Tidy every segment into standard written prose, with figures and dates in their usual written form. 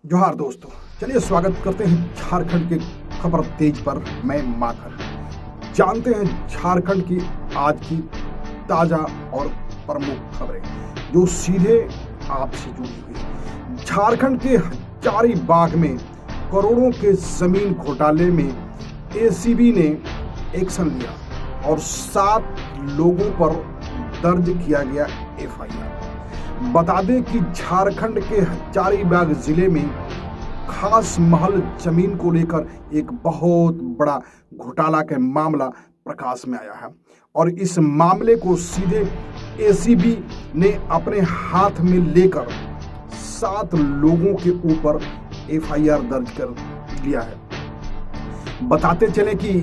जोहार दोस्तों, चलिए स्वागत करते हैं झारखंड के खबर तेज पर। मैं माखन। जानते हैं झारखंड की आज की ताजा और प्रमुख खबरें जो सीधे आपसे जुड़ी हुई है। झारखंड के हजारीबाग में करोड़ों के जमीन घोटाले में एसीबी ने एक्शन लिया और 7 लोगों पर दर्ज किया गया एफआईआर। बता दें कि झारखंड के हजारीबाग जिले में खास महल जमीन को लेकर एक बहुत बड़ा घोटाला का मामला प्रकाश में आया है और इस मामले को सीधे एसीबी ने अपने हाथ में लेकर 7 लोगों के ऊपर एफआईआर दर्ज कर लिया है। बताते चले कि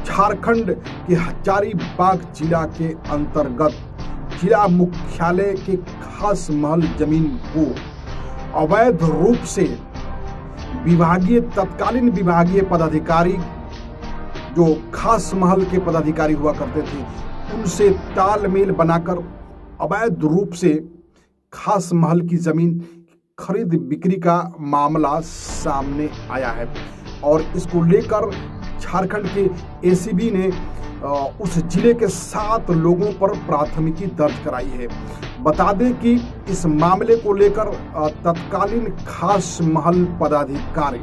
झारखंड के हजारीबाग जिला के अंतर्गत जिला मुख्यालय के खास महल जमीन को अवैध रूप से तत्कालीन विभागीय पदाधिकारी जो खास महल के पदाधिकारी हुआ करते थे उनसे तालमेल बनाकर अवैध रूप से खास महल की जमीन खरीद बिक्री का मामला सामने आया है और इसको लेकर झारखंड के एसीबी ने उस जिले के 7 लोगों पर प्राथमिकी दर्ज कराई है। बता दें कि इस मामले को लेकर तत्कालीन खास महल पदाधिकारी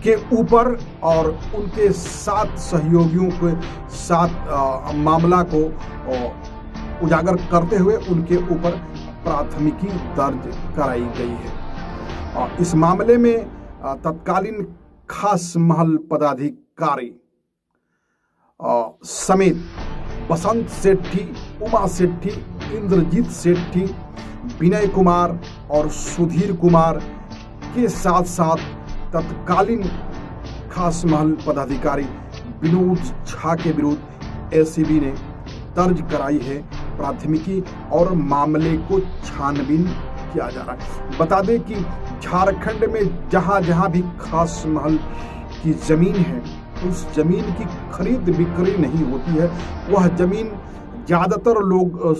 के ऊपर और उनके 7 सहयोगियों के साथ मामला को उजागर करते हुए उनके ऊपर प्राथमिकी दर्ज कराई गई है। और इस मामले में तत्कालीन खास महल पदाधिकारी समेत बसंत सेठी, उमा सेठी, इंद्रजीत सेठी, विनय कुमार और सुधीर कुमार के साथ साथ तत्कालीन खास महल पदाधिकारी विनोद झा के विरुद्ध एसीबी ने दर्ज कराई है प्राथमिकी और मामले को छानबीन किया जा रहा है। बता दें कि झारखंड में जहां जहां भी खास महल की जमीन है उस जमीन की खरीद बिक्री नहीं होती है। वह जमीन ज़्यादातर लोग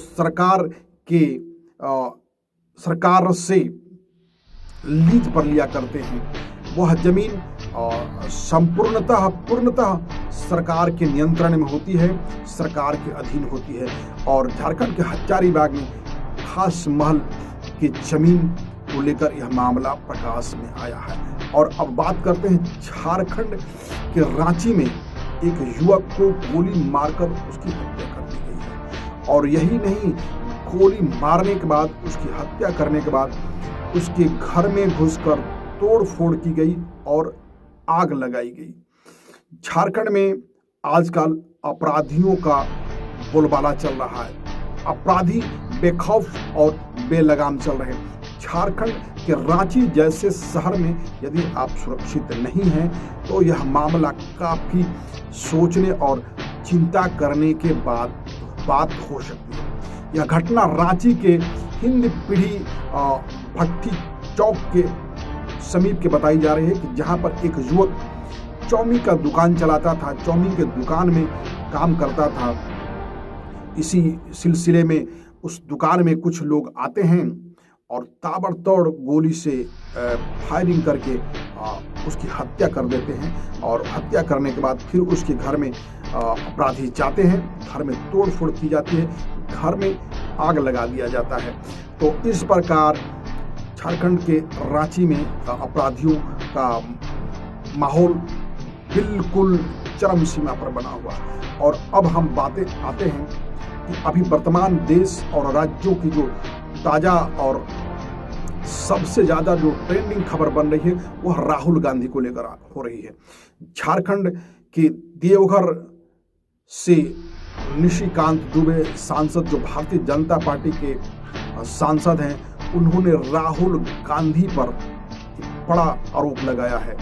सरकार से लीज पर लिया करते हैं। वह जमीन पूर्णतः सरकार के नियंत्रण में होती है, सरकार के अधीन होती है और झारखंड के हजारीबाग में खास महल की जमीन को लेकर यह मामला प्रकाश में आया है। और अब बात करते हैं झारखंड के रांची में एक युवक को गोली मारकर उसकी हत्या कर दी गई है और यही नहीं, गोली मारने के बाद उसकी हत्या करने के बाद उसके घर में घुसकर तोड़-फोड़ की गई और आग लगाई गई। झारखंड में आजकल अपराधियों का बोलबाला चल रहा है। अपराधी बेखौफ और बेलगाम चल रहे हैं। झारखंड के रांची जैसे शहर में यदि आप सुरक्षित नहीं हैं तो यह मामला काफी सोचने और चिंता करने के बाद बात हो सकती है। यह घटना रांची के हिंद पीढ़ी भट्टी चौक के समीप के बताई जा रही है कि जहां पर एक युवक चौमिन का दुकान चलाता था, चौमिन के दुकान में काम करता था। इसी सिलसिले में उस दुकान में कुछ लोग आते हैं और ताबड़तोड़ गोली से फायरिंग करके उसकी हत्या कर देते हैं और हत्या करने के बाद फिर उसके घर में अपराधी जाते हैं, घर में तोड़-फोड़ की जाती है, घर में आग लगा दिया जाता है। तो इस प्रकार झारखंड के रांची में अपराधियों का माहौल बिल्कुल चरम सीमा पर बना हुआ है। और अब हम बातें आते हैं कि अभी वर्तमान देश और राज्यों की जो ताज़ा और सबसे ज़्यादा जो ट्रेंडिंग खबर बन रही है वह राहुल गांधी को लेकर हो रही है। झारखंड के देवघर से निशिकांत दुबे सांसद, जो भारतीय जनता पार्टी के सांसद हैं, उन्होंने राहुल गांधी पर बड़ा आरोप लगाया है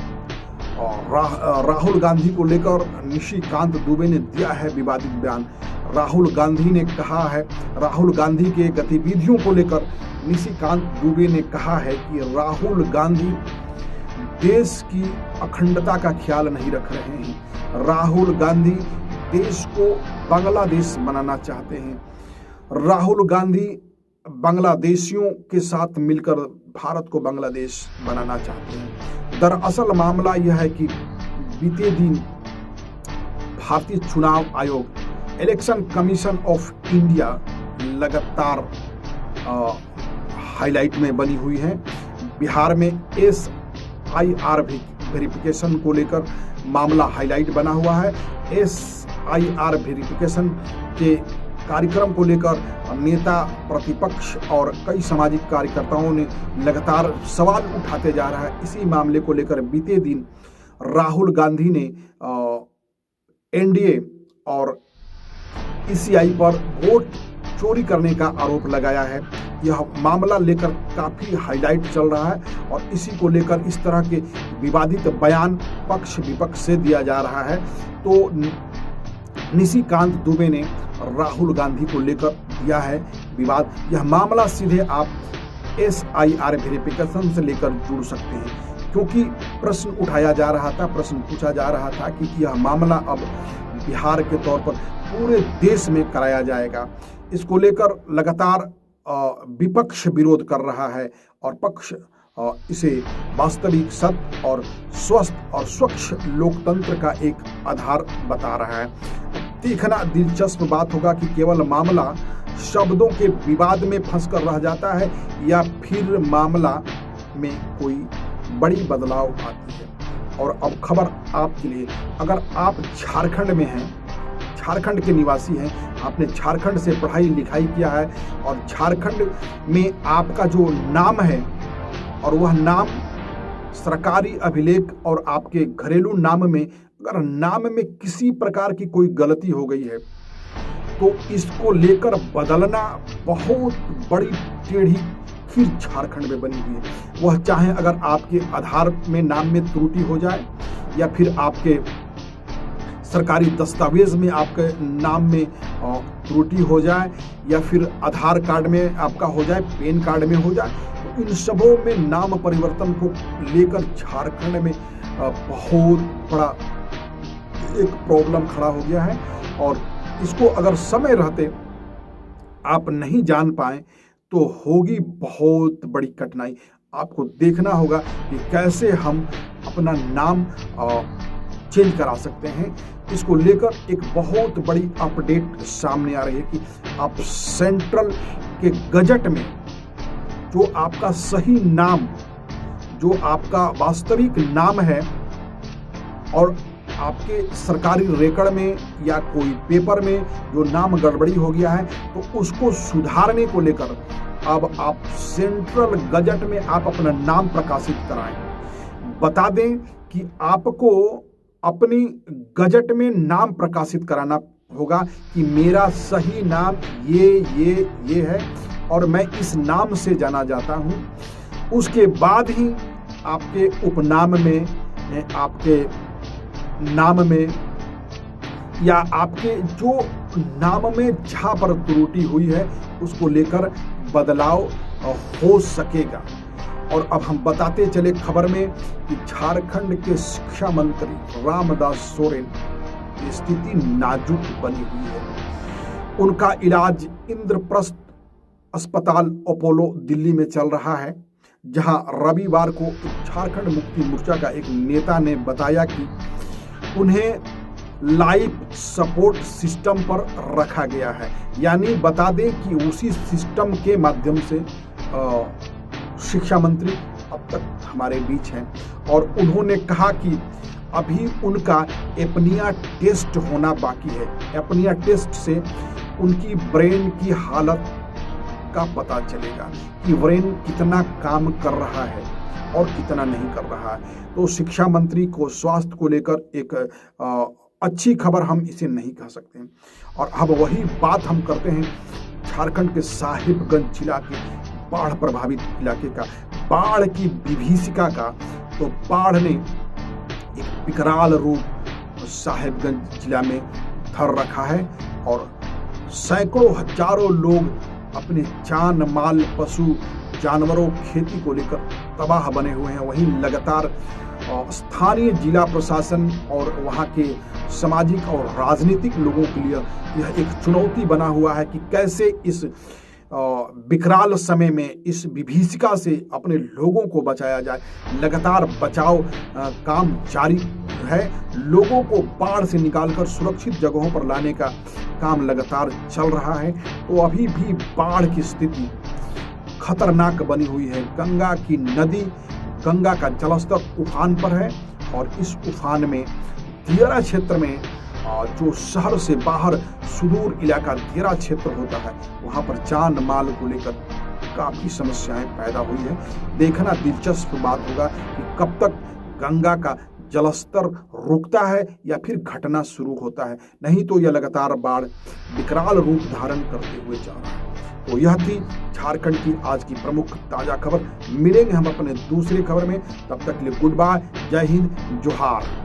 और राहुल गांधी को लेकर निशिकांत दुबे ने दिया है विवादित बयान। राहुल गांधी ने कहा है, राहुल गांधी के गतिविधियों को लेकर निशिकांत दुबे ने कहा है कि राहुल गांधी देश की अखंडता का ख्याल नहीं रख रहे हैं। राहुल गांधी देश को बांग्लादेश बनाना चाहते हैं। राहुल गांधी बांग्लादेशियों के साथ मिलकर भारत को बांग्लादेश बनाना चाहते हैं। दरअसल मामला यह है कि बीते दिन भारतीय चुनाव आयोग, इलेक्शन कमीशन ऑफ इंडिया लगातार हाईलाइट में बनी हुई है। बिहार में SIR वेरिफिकेशन को लेकर मामला हाईलाइट बना हुआ है। SIR वेरिफिकेशन के कार्यक्रम को लेकर नेता, प्रतिपक्ष और कई सामाजिक कार्यकर्ताओं ने लगातार सवाल उठाते जा रहा है। इसी मामले को लेकर बीते दिन राहुल गांधी ने NDA और ECI पर वोट चोरी करने का आरोप लगाया है। यह मामला लेकर काफ़ी हाईलाइट चल रहा है और इसी को लेकर इस तरह के विवादित बयान पक्ष विपक्ष से दिया जा रहा है। तो निशिकांत दुबे ने राहुल गांधी को लेकर दिया है विवाद। यह मामला सीधे आप SIR वेरिफिकेशन से लेकर जुड़ सकते हैं, क्योंकि प्रश्न उठाया जा रहा था, प्रश्न पूछा जा रहा था कि यह मामला अब बिहार के तौर पर पूरे देश में कराया जाएगा। इसको लेकर लगातार विपक्ष विरोध कर रहा है और पक्ष इसे वास्तविक, सत्य और स्वस्थ और स्वच्छ लोकतंत्र का एक आधार बता रहा है। देखना दिलचस्प बात होगा कि केवल मामला शब्दों के विवाद में फंसकर रह जाता है या फिर मामला में कोई बड़ी बदलाव आती है। और अब खबर आपके लिए, अगर आप झारखंड में हैं, झारखंड के निवासी हैं, आपने झारखंड से पढ़ाई लिखाई किया है और झारखंड में आपका जो नाम है और वह नाम सरकारी अभिलेख और आपके घरेलू नाम में, अगर नाम में किसी प्रकार की कोई गलती हो गई है तो इसको लेकर बदलना बहुत बड़ी टेढ़ी खीर झारखंड में बनी हुई है। वह चाहे अगर आपके आधार में नाम में त्रुटि हो जाए या फिर आपके सरकारी दस्तावेज में आपके नाम में त्रुटि हो जाए या फिर आधार कार्ड में आपका हो जाए, पैन कार्ड में हो जाए, तो इन सबों में नाम परिवर्तन को लेकर झारखंड में बहुत बड़ा एक प्रॉब्लम खड़ा हो गया है। और इसको अगर समय रहते आप नहीं जान पाए तो होगी बहुत बड़ी कठिनाई। आपको देखना होगा कि कैसे हम अपना नाम चेंज करा सकते हैं। इसको लेकर एक बहुत बड़ी अपडेट सामने आ रही है कि आप सेंट्रल के गजट में जो आपका सही नाम, जो आपका वास्तविक नाम है और आपके सरकारी रिकॉर्ड में या कोई पेपर में जो नाम गड़बड़ी हो गया है तो उसको सुधारने को लेकर अब आप सेंट्रल गजट में आप अपना नाम प्रकाशित कराएं। बता दें कि आपको अपनी गजट में नाम प्रकाशित कराना होगा कि मेरा सही नाम ये है और मैं इस नाम से जाना जाता हूँ। उसके बाद ही आपके उपनाम में, आपके नाम में या आपके जो नाम में जहाँ पर त्रुटि हुई है उसको लेकर बदलाव हो सकेगा। और अब हम बताते चले खबर में कि झारखंड के शिक्षा मंत्री रामदास सोरेन की स्थिति नाजुक बनी हुई है। उनका इलाज इंद्रप्रस्थ अस्पताल अपोलो दिल्ली में चल रहा है, जहां रविवार को झारखंड मुक्ति मोर्चा का एक नेता ने बताया कि उन्हें लाइफ सपोर्ट सिस्टम पर रखा गया है। यानी बता दें कि उसी सिस्टम के माध्यम से शिक्षा मंत्री अब तक हमारे बीच हैं और उन्होंने कहा कि अभी उनका एपनिया टेस्ट होना बाकी है। एपनिया टेस्ट से उनकी ब्रेन की हालत का पता चलेगा कि ब्रेन कितना काम कर रहा है और कितना नहीं कर रहा है। तो शिक्षा मंत्री को स्वास्थ्य को लेकर एक अच्छी खबर हम इसे नहीं कह सकते। और अब वही बात हम करते हैं झारखंड के साहिबगंज जिला के बाढ़ प्रभावित इलाके का, बाढ़ की विभीषिका का। तो बाढ़ ने एक विकराल रूप साहिबगंज जिला में धर रखा है और सैकड़ों हजारों लोग अपने जान माल, पशु जानवरों, खेती को लेकर तबाह बने हुए हैं। वहीं लगातार स्थानीय जिला प्रशासन और वहाँ के सामाजिक और राजनीतिक लोगों के लिए यह एक चुनौती बना हुआ है कि कैसे इस विकराल समय में इस विभीषिका से अपने लोगों को बचाया जाए। लगातार बचाव काम जारी है। लोगों को बाढ़ से निकालकर सुरक्षित जगहों पर लाने का काम लगातार चल रहा है। तो अभी भी बाढ़ की स्थिति खतरनाक बनी हुई है। गंगा की नदी, गंगा का जलस्तर उफान पर है और इस उफान में दियारा क्षेत्र में जो शहर से बाहर सुदूर इलाका दियारा क्षेत्र होता है, वहां पर जान माल को लेकर काफी समस्याएं पैदा हुई है। देखना दिलचस्प बात होगा कि कब तक गंगा का जलस्तर रुकता है या फिर घटना शुरू होता है। नहीं तो यह लगातार बाढ़ विकराल रूप धारण करते हुए जा रहा है। तो यह थी झारखंड की आज की प्रमुख ताजा खबर। मिलेंगे हम अपने दूसरी खबर में, तब तक के लिए गुड बाय, जय हिंद, जोहार।